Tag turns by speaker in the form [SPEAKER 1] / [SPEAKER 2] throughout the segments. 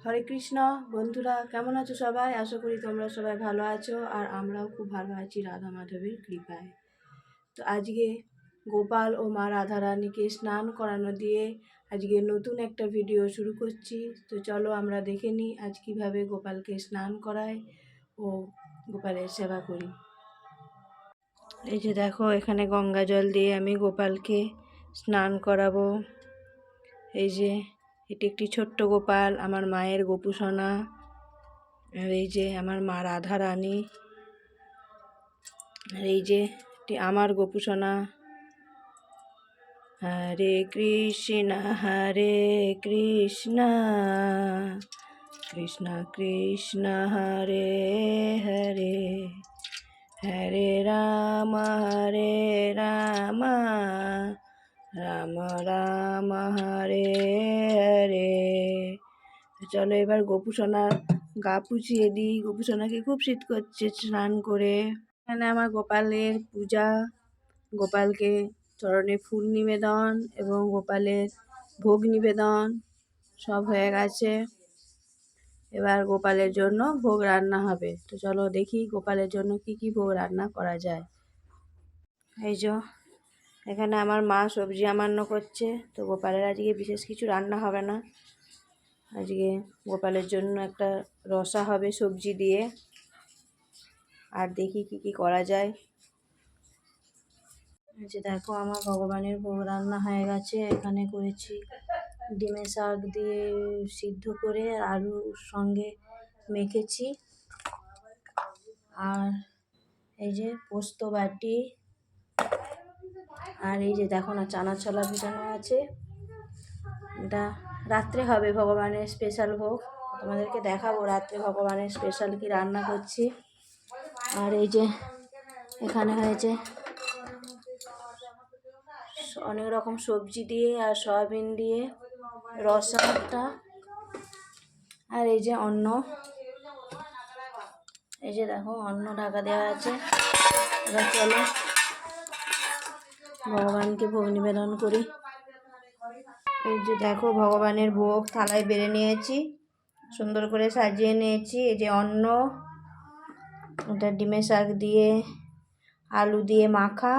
[SPEAKER 1] হরে কৃষ্ণ। বন্ধুরা কেমন আছো সবাই? আশা করি তোমরা সবাই ভালো আছো, আর আমরাও খুব ভালো আছি রাধা মাধবের কৃপায়। তো আজকে গোপাল ও মা রাধারানীকে স্নান করানো দিয়ে আজকে নতুন একটা ভিডিও শুরু করছি। তো চলো আমরা দেখে নিই আজ কিভাবে গোপালকে স্নান করায় ও গোপালের সেবা করি। এই যে দেখো, এখানে গঙ্গা জল দিয়ে আমি গোপালকে স্নান করাবো। এই যে এটি একটি ছোট্ট গোপাল, আমার মায়ের গোপুসোনা। আর এই যে আমার মা রাধা রানী। আর এই যে এটি আমার গোপুসোনা। হরে কৃষ্ণ কৃষ্ণ কৃষ্ণ হরে হরে, হরে রাম রাম রাম হরে হরে। চলো এবার গোপুসোনার গা পুছিয়ে দিই। গোপুসোনাকে খুব শীত করছে স্নান করে। এখানে আমার গোপালের পূজা, গোপালকে চরণে ফুল নিবেদন এবং গোপালের ভোগ নিবেদন সব হয়ে গেছে। এবার গোপালের জন্য ভোগ রান্না হবে। তো চলো দেখি গোপালের জন্য কি কি ভোগ রান্না করা যায়। এই যে এখানে আমার মা সবজি আমান্য করছে। তো গোপালের আজকে বিশেষ কিছু রান্না হবে না। আজকে গোপালের জন্য একটা রসা হবে সবজি দিয়ে। আর দেখি কি কি করা যায়। এই যে দেখো, আমার ভগবানের ভোগ রান্না হয়ে গেছে। এখানে করেছি ডিমের শাক দিয়ে সিদ্ধ করে আলুর সঙ্গে মেখেছি। আর এই যে পোস্ত বাটি। আর এই যে দেখো না, চানা ছোলা ভিজানো আছে। এটা রাত্রে হবে ভগবানের স্পেশাল ভোগ। তোমাদেরকে দেখাবো রাত্রে ভগবানের স্পেশাল কি রান্না করছি। আর এই যে এখানে হয়েছে অনেক রকম সবজি দিয়ে আর সয়াবিন দিয়ে রসাটা। আর এই যে অন্ন, এই যে দেখো অন্ন ঢাকা দেওয়া আছে। এবার চলো ভগবানকে ভোগ নিবেদন করি। এই যে দেখো ভগবানের ভোগ থালায় বেড়ে নিয়েছি, সুন্দর করে সাজিয়ে নিয়েছি। এই যে অন্ন, এটা ডিমের শাক দিয়ে আলু দিয়ে মাখা,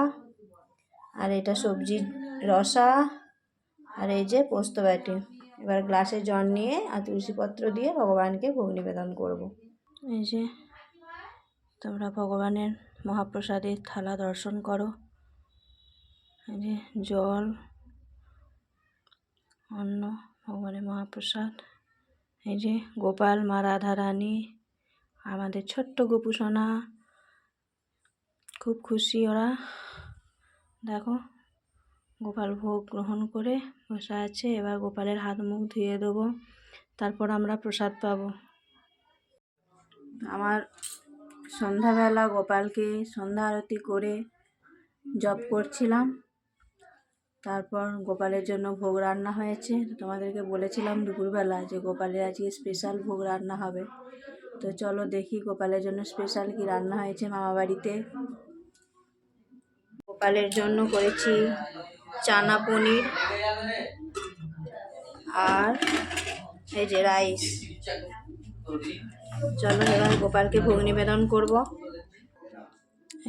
[SPEAKER 1] আর এটা সবজির রসা, আর এই যে পোস্ত বাটি। এবার গ্লাসে জল নিয়ে আর তুলসী পত্র দিয়ে ভগবানকে ভোগ নিবেদন করব। এই যে তোমরা ভগবানের মহাপ্রসাদের থালা দর্শন করো। এই যে জল, অন্ন, ভগবানের মহাপ্রসাদ। এই যে গোপাল, মা রাধা রানী, আমাদের ছোট্ট গোপুসোনা। খুব খুশি ওরা। দেখো গোপাল ভোগ গ্রহণ করে বসে আছে। এবার গোপালের হাত মুখ ধুয়ে দেবো, তারপর আমরা প্রসাদ পাবো। আমার সন্ধ্যাবেলা গোপালকে সন্ধ্যা আরতি করে জপ করছিলাম। তারপর গোপালের জন্য ভোগ রান্না হয়েছে। তোমাদেরকে বলেছিলাম দুপুরবেলা যে গোপালের আজকে স্পেশাল ভোগ রান্না হবে। তো চলো দেখি গোপালের জন্য স্পেশাল কি রান্না হয়েছে মামা বাড়িতে। গোপালের জন্য করেছি চানা পনির আর এই যে রাইস। চলো এবার গোপালকে ভোগ নিবেদন করব।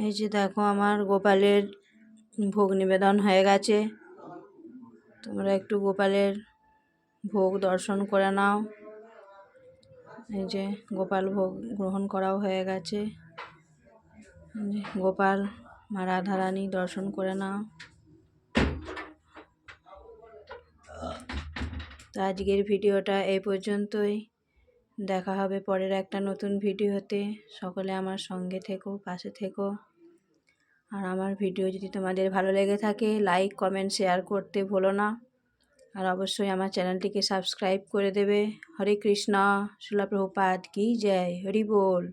[SPEAKER 1] এই যে দেখো আমার গোপালের ভোগ নিবেদন হয়ে গেছে। তোমরা একটু গোপালের ভোগ দর্শন করে নাও। এই যে গোপাল ভোগ গ্রহণ করাও হয়ে গেছে। গোপাল, মা রাধা রানী দর্শন করে নাও। তো আজকের ভিডিওটা এই পর্যন্তই। দেখা হবে পরের একটা নতুন ভিডিওতে। সকলে আমার সঙ্গে থেকো, পাশে থেকো। আর আমার ভিডিও যদি তোমাদের ভালো লেগে থাকে লাইক, কমেন্ট, শেয়ার করতে ভুলো না। আর অবশ্যই আমার চ্যানেলটিকে সাবস্ক্রাইব করে দেবে। হরে কৃষ্ণ। শিলা প্রভুপাদ কি জয়। হরি বল।